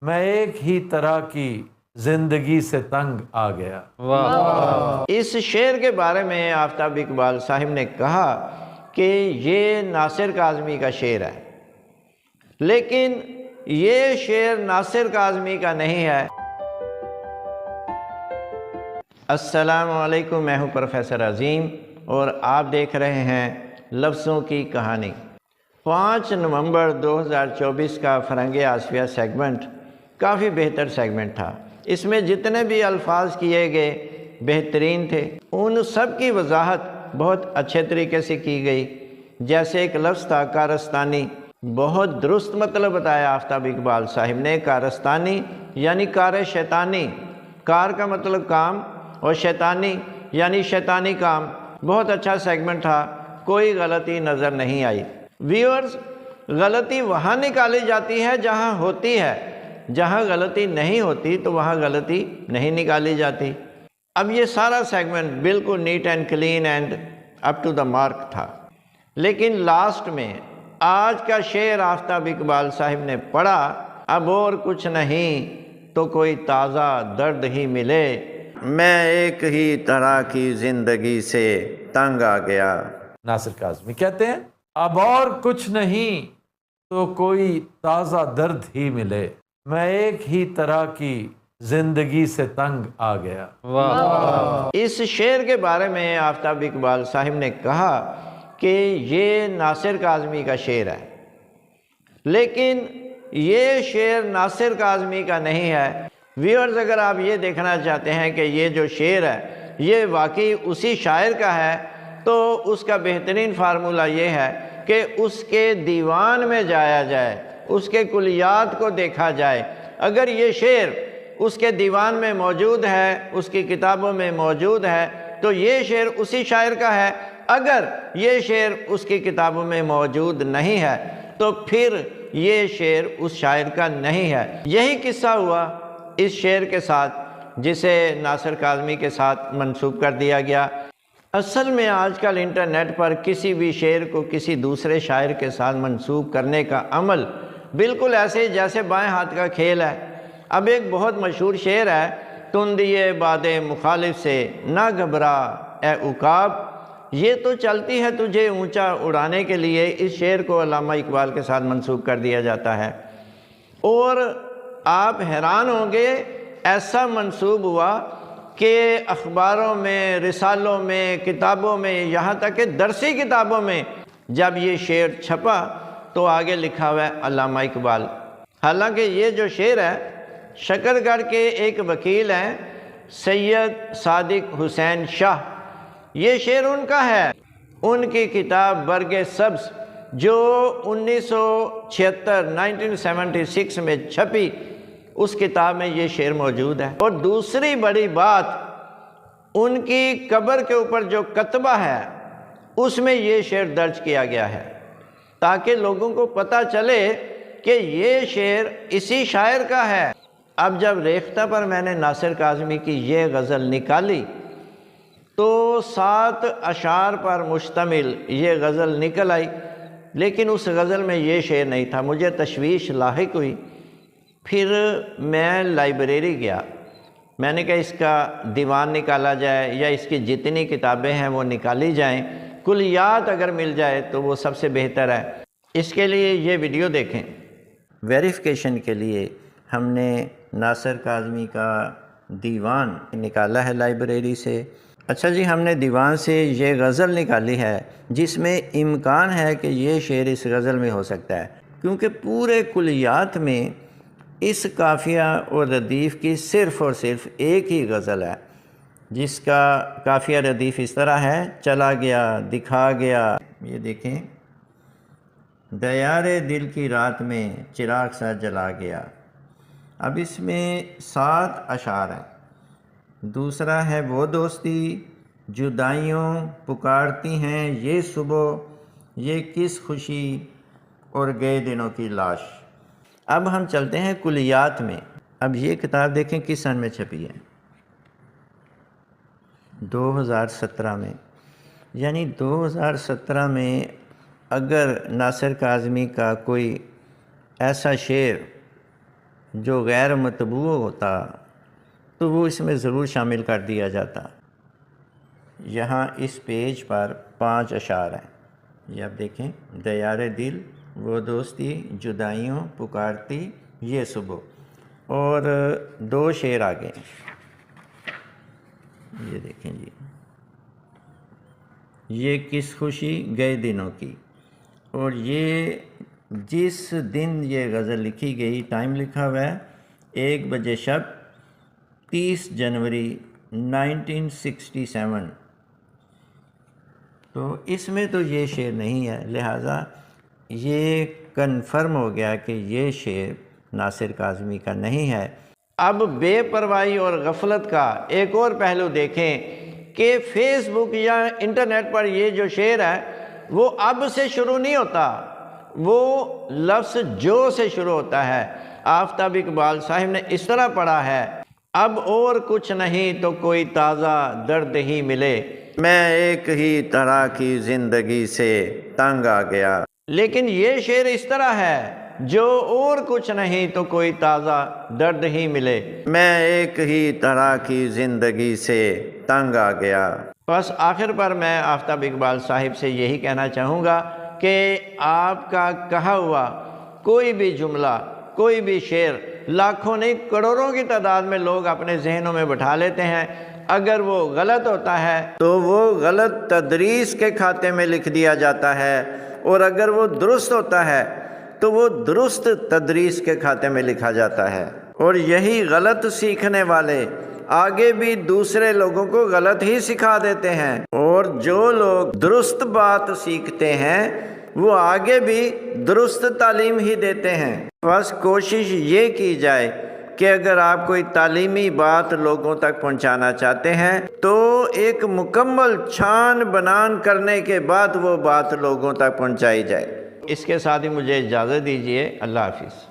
میں ایک ہی طرح کی زندگی سے تنگ آ گیا۔ واہ! اس شعر کے بارے میں آفتاب اقبال صاحب نے کہا کہ یہ ناصر کاظمی کا شعر ہے، لیکن یہ شعر ناصر کاظمی کا نہیں ہے۔ السلام علیکم، میں ہوں پروفیسر عظیم اور آپ دیکھ رہے ہیں لفظوں کی کہانی۔ 5 نومبر 2024 کا فرنگ آصفیہ سیگمنٹ کافی بہتر سیگمنٹ تھا۔ اس میں جتنے بھی الفاظ کیے گئے بہترین تھے، ان سب کی وضاحت بہت اچھے طریقے سے کی گئی۔ جیسے ایک لفظ تھا کارستانی، بہت درست مطلب بتایا آفتاب اقبال صاحب نے۔ کارستانی یعنی کار شیطانی، کار کا مطلب کام اور شیطانی یعنی شیطانی کام۔ بہت اچھا سیگمنٹ تھا، کوئی غلطی نظر نہیں آئی۔ ویورز، غلطی وہاں نکالی جاتی ہے جہاں ہوتی ہے، جہاں غلطی نہیں ہوتی تو وہاں غلطی نہیں نکالی جاتی۔ اب یہ سارا سیگمنٹ بالکل neat and clean and up to the mark تھا، لیکن لاسٹ میں آج کا شعر آفتاب اقبال صاحب نے پڑھا، اب اور کچھ نہیں تو کوئی تازہ درد ہی ملے، میں ایک ہی طرح کی زندگی سے تنگ آ گیا۔ ناصر کاظمی کہتے ہیں اب اور کچھ نہیں تو کوئی تازہ درد ہی ملے، میں ایک ہی طرح کی زندگی سے تنگ آ گیا۔ واہ! اس شعر کے بارے میں آفتاب اقبال صاحب نے کہا کہ یہ ناصر کاظمی کا شعر ہے، لیکن یہ شعر ناصر کاظمی کا نہیں ہے۔ ویورز، اگر آپ یہ دیکھنا چاہتے ہیں کہ یہ جو شعر ہے یہ واقعی اسی شاعر کا ہے تو اس کا بہترین فارمولہ یہ ہے کہ اس کے دیوان میں جایا جائے، اس کے کلیات کو دیکھا جائے۔ اگر یہ شعر اس کے دیوان میں موجود ہے، اس کی کتابوں میں موجود ہے تو یہ شعر اسی شاعر کا ہے۔ اگر یہ شعر اس کی کتابوں میں موجود نہیں ہے تو پھر یہ شعر اس شاعر کا نہیں ہے۔ یہی قصہ ہوا اس شعر کے ساتھ جسے ناصر کاظمی کے ساتھ منسوب کر دیا گیا۔ اصل میں آج کل انٹرنیٹ پر کسی بھی شعر کو کسی دوسرے شاعر کے ساتھ منسوب کرنے کا عمل بالکل ایسے جیسے بائیں ہاتھ کا کھیل ہے۔ اب ایک بہت مشہور شعر ہے، تندیے باد مخالف سے نہ گھبرا اے عقاب، یہ تو چلتی ہے تجھے اونچا اڑانے کے لیے۔ اس شعر کو علامہ اقبال کے ساتھ منسوب کر دیا جاتا ہے، اور آپ حیران ہوں گے ایسا منسوب ہوا کہ اخباروں میں، رسالوں میں، کتابوں میں، یہاں تک کہ درسی کتابوں میں جب یہ شعر چھپا تو آگے لکھا ہوا ہے علامہ اقبال۔ حالانکہ یہ جو شعر ہے شکر گڑھ کے ایک وکیل ہیں سید صادق حسین شاہ، یہ شعر ان کا ہے۔ ان کی کتاب برگ سبز جو 1976 میں چھپی، اس کتاب میں یہ شعر موجود ہے۔ اور دوسری بڑی بات، ان کی قبر کے اوپر جو کتبہ ہے اس میں یہ شعر درج کیا گیا ہے تاکہ لوگوں کو پتہ چلے کہ یہ شعر اسی شاعر کا ہے۔ اب جب ریختہ پر میں نے ناصر کاظمی کی یہ غزل نکالی تو 7 اشعار پر مشتمل یہ غزل نکل آئی، لیکن اس غزل میں یہ شعر نہیں تھا۔ مجھے تشویش لاحق ہوئی، پھر میں لائبریری گیا، میں نے کہا اس کا دیوان نکالا جائے یا اس کی جتنی کتابیں ہیں وہ نکالی جائیں، کلیات اگر مل جائے تو وہ سب سے بہتر ہے۔ اس کے لیے یہ ویڈیو دیکھیں۔ ویریفیکیشن کے لیے ہم نے ناصر کاظمی کا دیوان نکالا ہے لائبریری سے۔ اچھا جی، ہم نے دیوان سے یہ غزل نکالی ہے جس میں امکان ہے کہ یہ شعر اس غزل میں ہو سکتا ہے، کیونکہ پورے کلیات میں اس قافیہ اور ردیف کی صرف اور صرف ایک ہی غزل ہے جس کا قافیہ ردیف اس طرح ہے، چلا گیا دکھا گیا، یہ دیکھیں، دیار دل کی رات میں چراغ سا جلا گیا۔ اب اس میں 7 اشعار ہیں۔ دوسرا ہے وہ دوستی جدائیوں پکارتی ہیں یہ صبح، یہ کس خوشی اور گئے دنوں کی لاش۔ اب ہم چلتے ہیں کلیات میں۔ اب یہ کتاب دیکھیں کس سن میں چھپی ہے، 2017 میں۔ یعنی 2017 میں اگر ناصر کاظمی کا کوئی ایسا شعر جو غیر مطبوع ہوتا تو وہ اس میں ضرور شامل کر دیا جاتا۔ یہاں اس پیج پر 5 اشعار ہیں، یہ آپ دیکھیں، دیار دل، وہ دوستی، جدائیوں، پکارتی، یہ صبح، اور 2 شعر آگے یہ دیکھیں جی، یہ کس خوشی گئے دنوں کی، اور یہ جس دن یہ غزل لکھی گئی ٹائم لکھا ہوا ہے 1 بجے شب 30 جنوری 1967، تو اس میں تو یہ شعر نہیں ہے، لہٰذا یہ کنفرم ہو گیا کہ یہ شعر ناصر کاظمی کا نہیں ہے۔ اب بے پرواہی اور غفلت کا ایک اور پہلو دیکھیں کہ فیس بک یا انٹرنیٹ پر یہ جو شعر ہے وہ اب سے شروع نہیں ہوتا، وہ لفظ جو سے شروع ہوتا ہے۔ آفتاب اقبال صاحب نے اس طرح پڑھا ہے، اب اور کچھ نہیں تو کوئی تازہ درد ہی ملے، میں ایک ہی طرح کی زندگی سے تنگ آ گیا۔ لیکن یہ شعر اس طرح ہے، جو اور کچھ نہیں تو کوئی تازہ درد ہی ملے، میں ایک ہی طرح کی زندگی سے تنگ آ گیا۔ بس آخر پر میں آفتاب اقبال صاحب سے یہی کہنا چاہوں گا کہ آپ کا کہا ہوا کوئی بھی جملہ، کوئی بھی شعر لاکھوں نہیں کروڑوں کی تعداد میں لوگ اپنے ذہنوں میں بٹھا لیتے ہیں، اگر وہ غلط ہوتا ہے تو وہ غلط تدریس کے کھاتے میں لکھ دیا جاتا ہے، اور اگر وہ درست ہوتا ہے تو وہ درست تدریس کے کھاتے میں لکھا جاتا ہے، اور یہی غلط سیکھنے والے آگے بھی دوسرے لوگوں کو غلط ہی سکھا دیتے ہیں، اور جو لوگ درست بات سیکھتے ہیں وہ آگے بھی درست تعلیم ہی دیتے ہیں۔ بس کوشش یہ کی جائے کہ اگر آپ کوئی تعلیمی بات لوگوں تک پہنچانا چاہتے ہیں تو ایک مکمل چھان بنان کرنے کے بعد وہ بات لوگوں تک پہنچائی جائے۔ اس کے ساتھ ہی مجھے اجازت دیجیے، اللہ حافظ۔